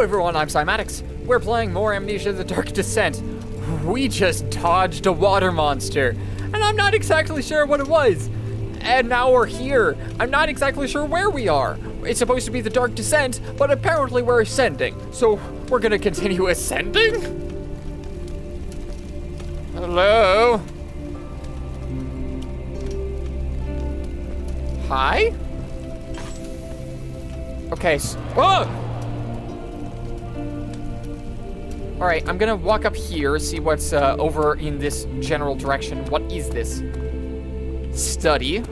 Hello everyone, I'm Cymatics. We're playing more Amnesia The Dark Descent. We just dodged a water monster, and I'm not exactly sure what it was. And now we're here. I'm not exactly sure where we are. It's supposed to be the Dark Descent, but apparently we're ascending. So we're gonna continue ascending? Hello? Hi? Okay, Alright, I'm gonna walk up here, see what's over in this general direction. What is this? Study.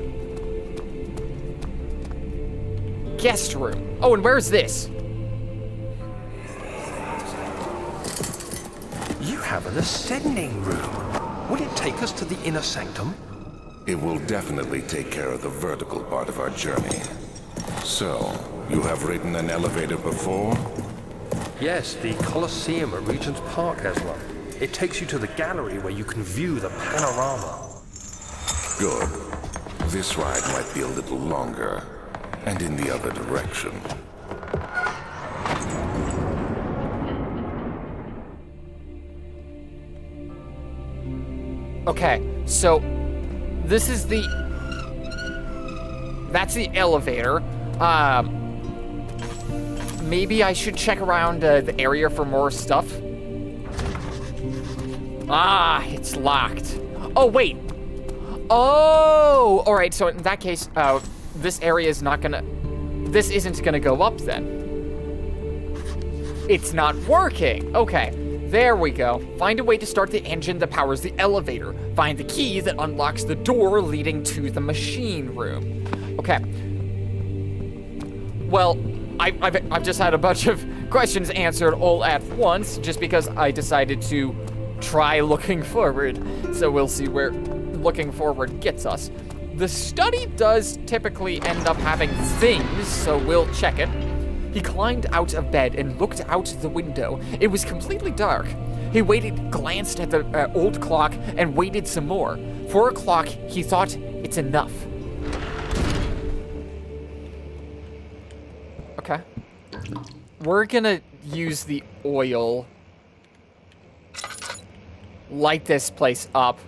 Guest room. Oh, and where's this? You have an ascending room. Will it take us to the inner sanctum? It will definitely take care of the vertical part of our journey. So, you have ridden an elevator before? Yes, the Colosseum at Regent's Park has one. It takes you to the gallery where you can view the panorama. Good. This ride might be a little longer, and in the other direction. Okay, so this is that's the elevator. Maybe I should check around the area for more stuff. Ah, it's locked. Oh, wait. Oh, all right, so in that case, this area is not gonna, this isn't gonna go up then. It's not working. Okay, there we go. Find a way to start the engine that powers the elevator. Find the key that unlocks the door leading to the machine room. Okay. Well, I've just had a bunch of questions answered all at once just because I decided to try looking forward. So we'll see where looking forward gets us. The study does typically end up having things, so we'll check it. He climbed out of bed and looked out the window. It was completely dark. He waited, glanced at the old clock, and waited some more. 4 o'clock, he thought, it's enough. Okay. We're gonna use the oil. Light this place up.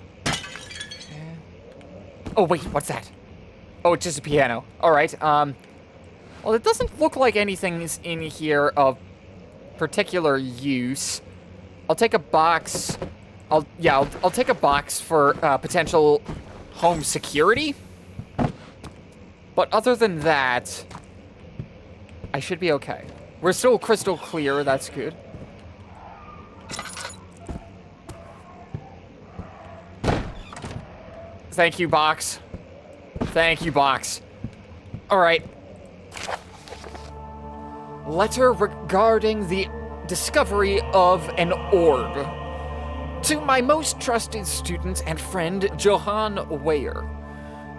Oh, wait, what's that? Oh, it's just a piano. All right, well, it doesn't look like anything's in here of particular use. I'll take a box. I'll take a box for potential home security. But other than that, I should be okay. We're still crystal clear, that's good. Thank you, box. Thank you, box. All right. Letter regarding the discovery of an orb. To my most trusted student and friend, Johann Weyer.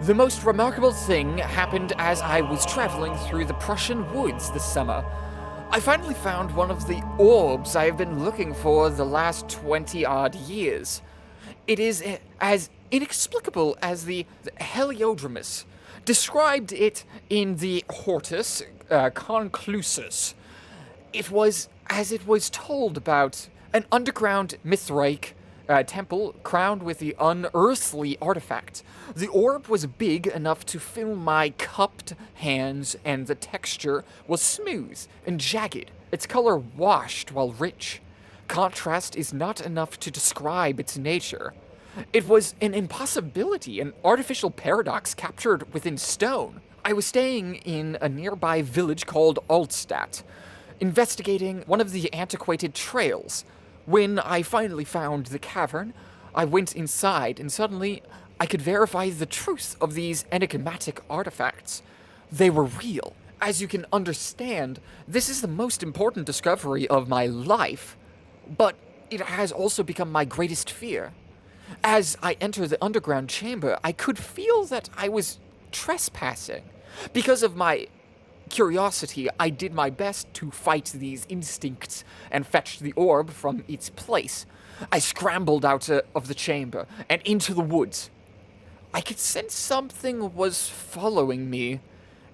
The most remarkable thing happened as I was traveling through the Prussian woods this summer. I finally found one of the orbs I have been looking for the last 20-odd years. It is as inexplicable as the Heliodromus. Described it in the Hortus Conclusus. It was as it was told about an underground Mithraic temple crowned with the unearthly artifact. The orb was big enough to fill my cupped hands, and the texture was smooth and jagged, its color washed while rich. Contrast is not enough to describe its nature. It was an impossibility, an artificial paradox captured within stone. I was staying in a nearby village called Altstadt, investigating one of the antiquated trails. When I finally found the cavern, I went inside, and suddenly I could verify the truth of these enigmatic artifacts. They were real. As you can understand, this is the most important discovery of my life, but it has also become my greatest fear. As I entered the underground chamber, I could feel that I was trespassing. Because of my curiosity, I did my best to fight these instincts and fetch the orb from its place. I scrambled out of the chamber and into the woods. I could sense something was following me.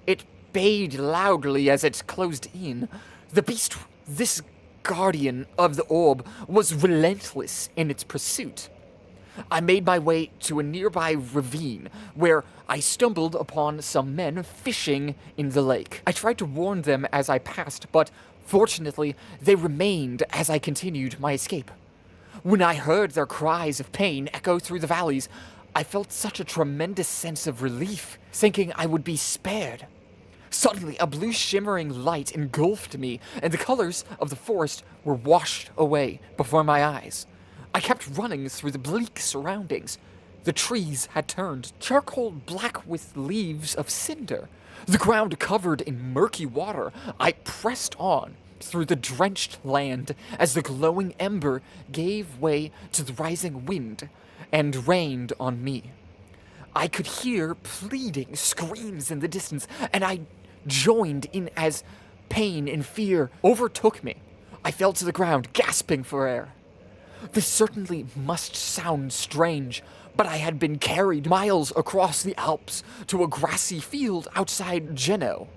It bayed loudly as it closed in. The beast This guardian of the orb was relentless in its pursuit. I made my way to a nearby ravine where I stumbled upon some men fishing in the lake. I tried to warn them as I passed, but fortunately, they remained as I continued my escape. When I heard their cries of pain echo through the valleys, I felt such a tremendous sense of relief, thinking I would be spared. Suddenly, a blue shimmering light engulfed me, and the colors of the forest were washed away before my eyes. I kept running through the bleak surroundings. The trees had turned charcoal black with leaves of cinder. The ground covered in murky water. I pressed on through the drenched land as the glowing ember gave way to the rising wind and rained on me. I could hear pleading screams in the distance, and I joined in as pain and fear overtook me. I fell to the ground, gasping for air. This certainly must sound strange, but I had been carried miles across the Alps to a grassy field outside Genoa.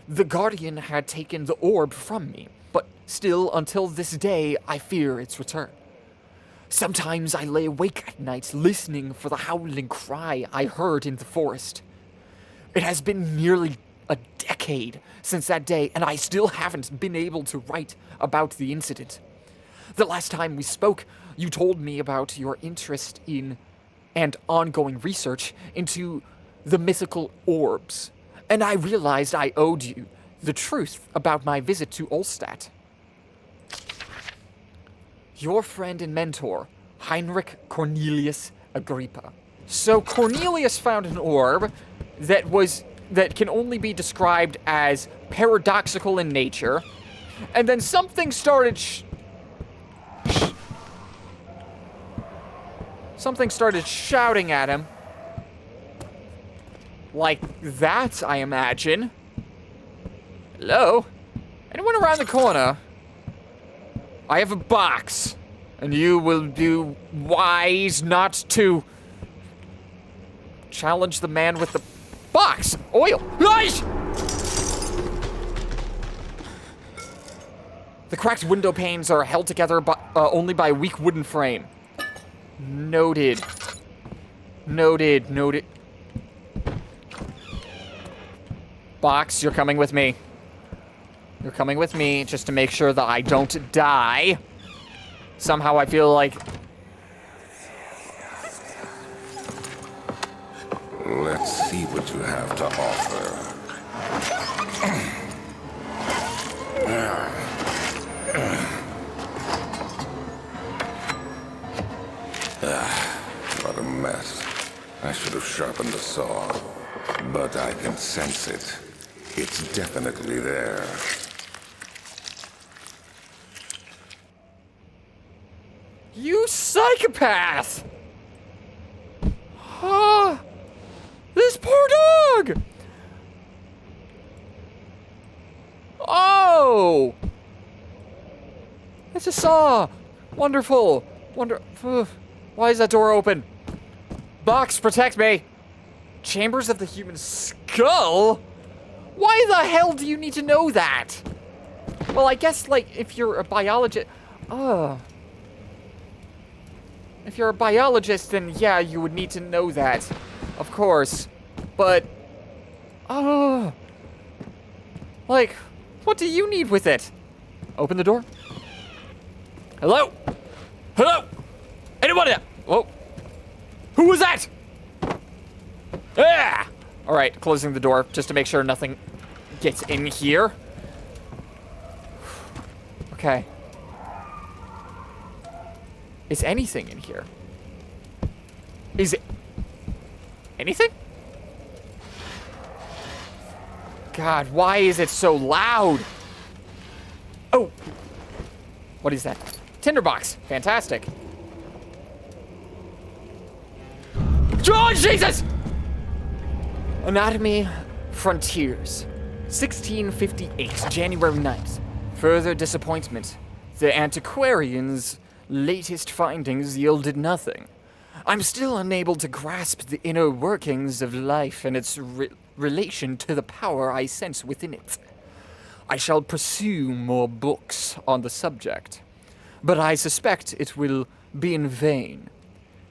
The Guardian had taken the orb from me, but still, until this day, I fear its return. Sometimes I lay awake at night listening for the howling cry I heard in the forest. It has been nearly a decade since that day, and I still haven't been able to write about the incident. The last time we spoke, you told me about your interest in and ongoing research into the mythical orbs, and I realized I owed you the truth about my visit to Olstadt. Your friend and mentor, Heinrich Cornelius Agrippa. So Cornelius found an orb that can only be described as paradoxical in nature, and then something started shouting at him. Like that, I imagine. Hello? Anyone around the corner? I have a box, and you will do wise not to challenge the man with the box. Oil. Nice! The cracked window panes are held together only by a weak wooden frame. Noted. Noted. Box, you're coming with me. You're coming with me just to make sure that I don't die. Somehow I feel like... Let's see what you have to offer. What a mess. I should have sharpened the saw. But I can sense it. It's definitely there. You psychopath! Ah, this poor dog! Oh! It's a saw! Wonderful! Why is that door open? Box, protect me! Chambers of the human skull? Why the hell do you need to know that? Well, I guess, like, if you're a biologist... If you're a biologist, then yeah, you would need to know that. Of course. But... like, what do you need with it? Open the door. Hello? Hello? Anyone there? Whoa. Who was that? Ah! Alright, closing the door just to make sure nothing gets in here. Okay. Is anything in here? Is it... anything? God, why is it so loud? Oh! What is that? Tinderbox. Fantastic. Oh, Jesus! Anatomy Frontiers. 1658, January 9th. Further disappointment. The antiquarian's latest findings yielded nothing. I'm still unable to grasp the inner workings of life and its relation to the power I sense within it. I shall pursue more books on the subject, but I suspect it will be in vain.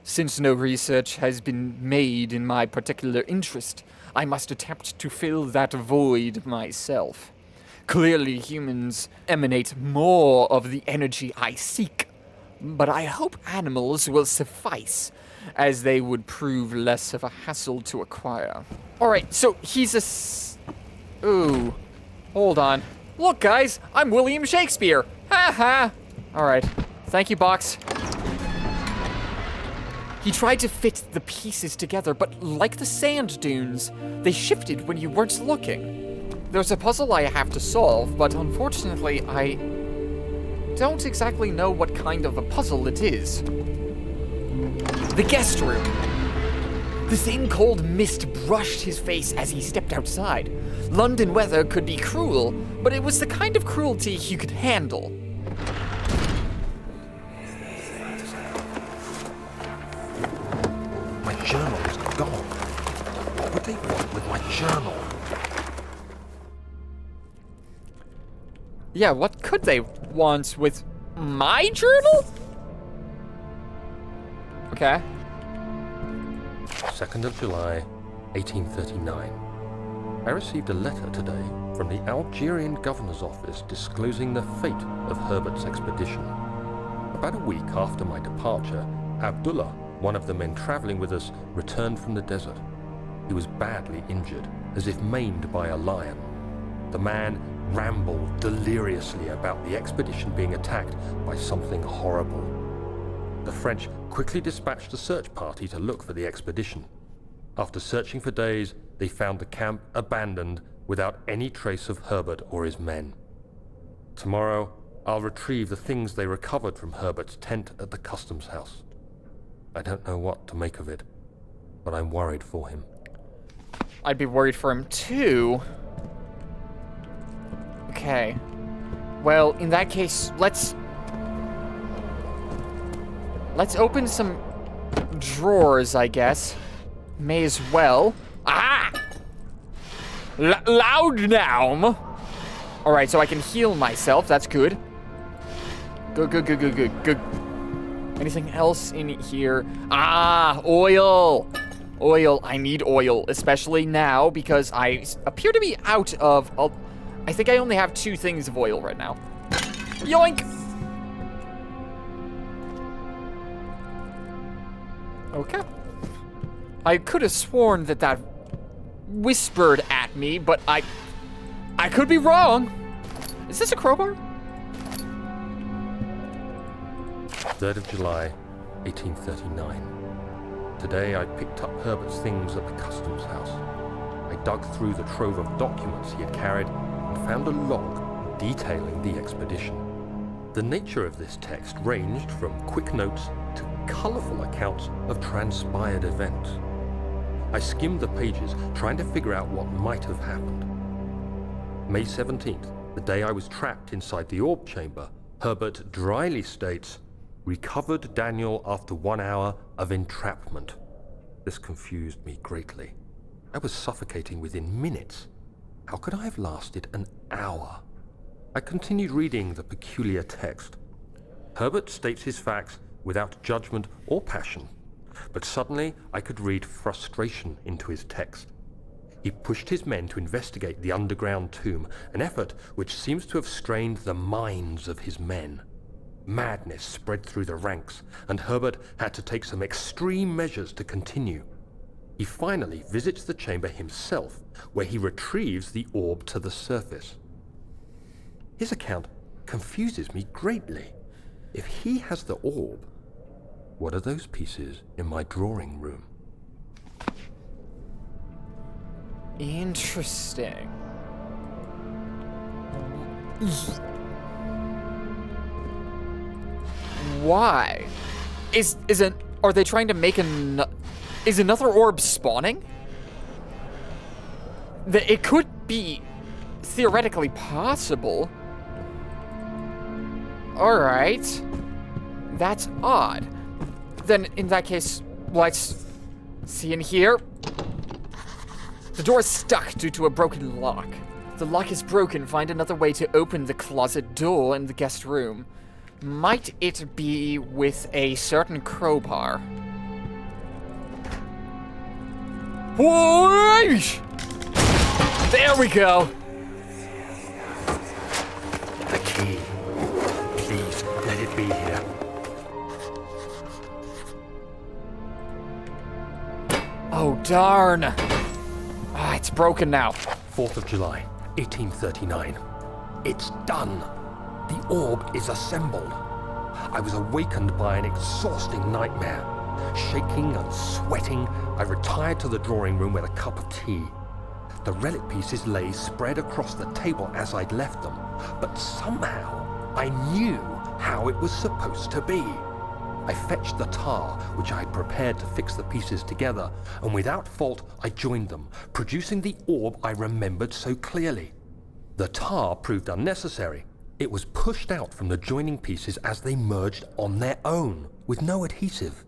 Since no research has been made in my particular interest, I must attempt to fill that void myself. Clearly, humans emanate more of the energy I seek, but I hope animals will suffice, as they would prove less of a hassle to acquire. Alright, so he's Ooh. Hold on. Look, guys, I'm William Shakespeare. Ha ha. Alright. Thank you, Box. He tried to fit the pieces together, but like the sand dunes, they shifted when you weren't looking. There's a puzzle I have to solve, but unfortunately, I don't exactly know what kind of a puzzle it is. The guest room. The thin cold mist brushed his face as he stepped outside. London weather could be cruel, but it was the kind of cruelty he could handle. My journal is gone. What would they want with my journal? Yeah, what could they want with my journal? Okay. 2nd of July, 1839. I received a letter today from the Algerian governor's office disclosing the fate of Herbert's expedition. About a week after my departure, Abdullah, one of the men traveling with us, returned from the desert. He was badly injured, as if maimed by a lion. The man rambled deliriously about the expedition being attacked by something horrible. The French quickly dispatched a search party to look for the expedition. After searching for days, they found the camp abandoned without any trace of Herbert or his men. Tomorrow, I'll retrieve the things they recovered from Herbert's tent at the customs house. I don't know what to make of it, but I'm worried for him. I'd be worried for him too. Okay. Well, in that case, let's open some drawers, I guess. May as well. Ah! Loud now! Alright, so I can heal myself. That's good. Good. Anything else in here? Ah, oil! Oil. I need oil, especially now because I appear to be out of... I think I only have 2 things of oil right now. Yoink! Okay. I could have sworn that whispered at me, but I could be wrong. Is this a crowbar? 3rd of July, 1839. Today I picked up Herbert's things at the customs house. I dug through the trove of documents he had carried and found a log detailing the expedition. The nature of this text ranged from quick notes to colorful accounts of transpired events. I skimmed the pages, trying to figure out what might have happened. May 17th, the day I was trapped inside the orb chamber, Herbert dryly states, "Recovered Daniel after 1 hour of entrapment." This confused me greatly. I was suffocating within minutes. How could I have lasted an hour? I continued reading the peculiar text. Herbert states his facts without judgment or passion, but suddenly I could read frustration into his text. He pushed his men to investigate the underground tomb, an effort which seems to have strained the minds of his men. Madness spread through the ranks, and Herbert had to take some extreme measures to continue. He finally visits the chamber himself, where he retrieves the orb to the surface. His account confuses me greatly. If he has the orb, what are those pieces in my drawing room? Interesting. Why? Are they trying to make is another orb spawning? It could be theoretically possible. Alright. That's odd. Then, in that case, let's see in here. The door is stuck due to a broken lock. The lock is broken. Find another way to open the closet door in the guest room. Might it be with a certain crowbar? Whoosh! There we go. The key. Please, let it be here. Oh, darn. It's broken now. 4th of July, 1839. It's done. The orb is assembled. I was awakened by an exhausting nightmare. Shaking and sweating, I retired to the drawing room with a cup of tea. The relic pieces lay spread across the table as I'd left them, but somehow I knew how it was supposed to be. I fetched the tar, which I had prepared to fix the pieces together, and without fault I joined them, producing the orb I remembered so clearly. The tar proved unnecessary. It was pushed out from the joining pieces as they merged on their own, with no adhesive.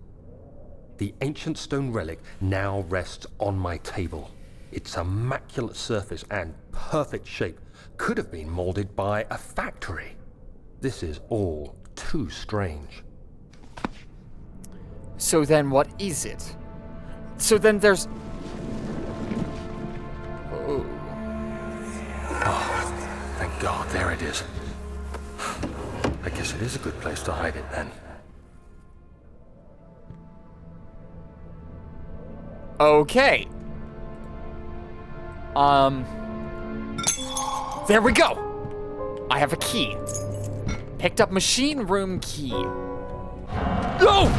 The ancient stone relic now rests on my table. Its immaculate surface and perfect shape could have been molded by a factory. This is all too strange. So then what is it? So then there's... Oh. Oh, thank God, there it is. I guess it is a good place to hide it then. Okay. There we go! I have a key. Picked up machine room key. No!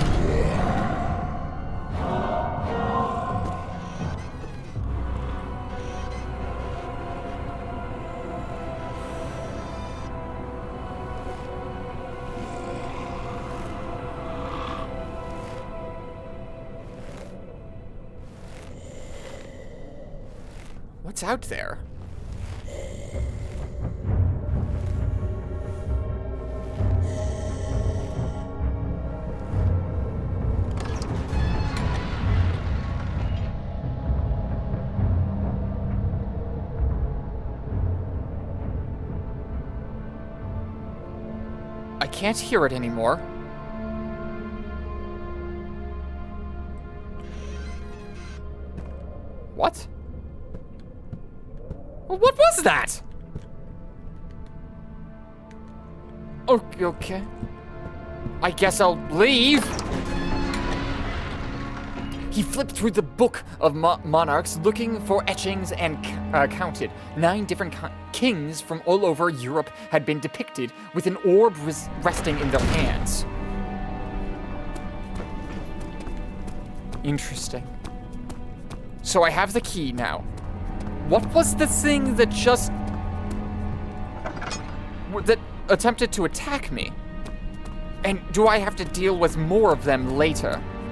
What's out there? I can't hear it anymore. What? What was that? Okay. I guess I'll leave. He flipped through the book of monarchs looking for etchings and counted. 9 different kings from all over Europe had been depicted with an orb resting in their hands. Interesting. So I have the key now. What was the thing that that attempted to attack me? And do I have to deal with more of them later?